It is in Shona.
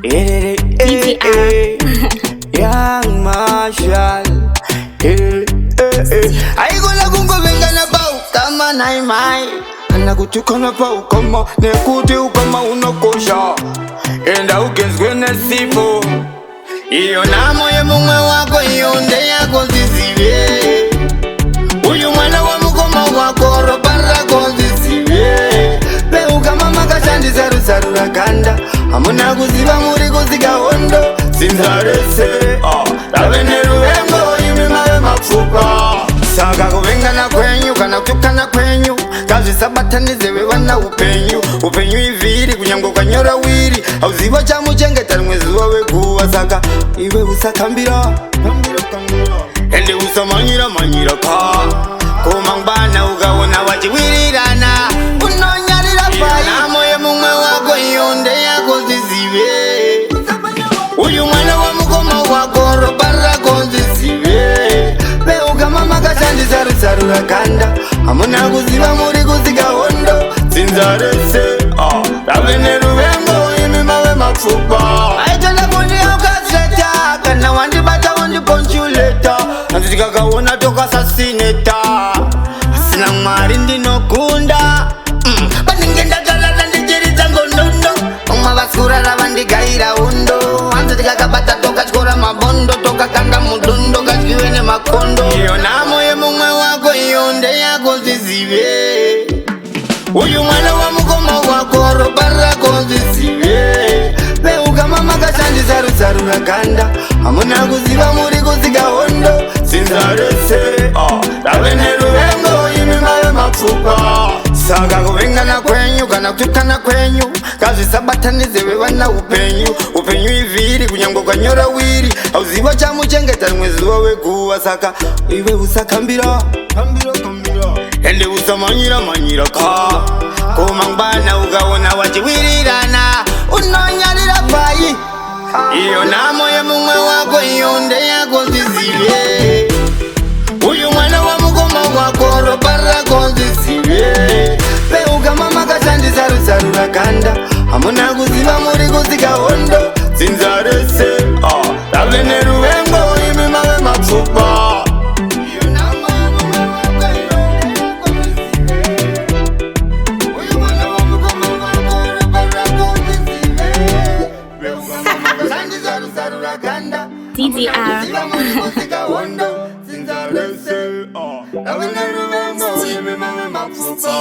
DJR Young Marshall Aigona kungovenga na pau kama naimai anakutukana pau kama nekuti ukama unokosha enda ugenzwe nesipo iyo namo ye mumwe wako iyo nde yako zizivye uyu mwana wa mukoma wako robarra konzisivye peuka mama kashandisa rusarura kanda amuna kuziva muri kuzika hondo sinzarese rave neruvengo imi mave mapfupa saka kuvengana kwenyu kana kutukana kwenyu kazvisabatanize vevana upenyu iviri kunyange ukanyora wiri hauziva chamuchengeta rimwe zuva weguva saka iwe usakambira ende usamanyira ka komangwana ukaona wachiwirirana unonyarira pai namo yemumwe wako iyo nde yako zizive uyu mwana wa mukoma wako robarra konzisive peuka mama kashandisa rusarura kanda amuna kuziva muri kuzika hondo sinzarese rave neruvengo imi mave mapfupa aitoda kundiaukazveta kana wandibata wandiponchuleta hanzi tikakaona tokasasineta asina mwari ndinokunda panenge ndakalala ndichiridza ngondondo umwe vasurara vandigaira undo hanzi tikakabata tokatyora mabondo tokakanda mudondo kadyiwe nemakondo iyo namo yemumwe wako iyo nde yako zizive uyu mwana wa mukoma wako robarra konzisive peuka mama kashandisa rusarura kanda amuna kuziva muri kuzika hondo sinzarese rave neruvengo imi mave mapfupa saka kuvengana kwenyu kana kutukana kwenyu kazvisabatanize vevana upenyu iviri kunyange ukanyora wiri hauziva chamuchengeta rimwe zuva weguva saka iwe usakambira ende usamanyira ka komangwana ukaona wachiwirirana unonyarira pai iyo namo yemumwe wako iyo nde yako zizive uyu mwana wa mukoma wako robarra konzisive peuka mama kashandisa rusarura kanda amuna kuziva muri kuzika hondo sinzarese rave neruvengo imi mave mapfupa DJR Sinzarese, rave neruvengo imi mave mapfupa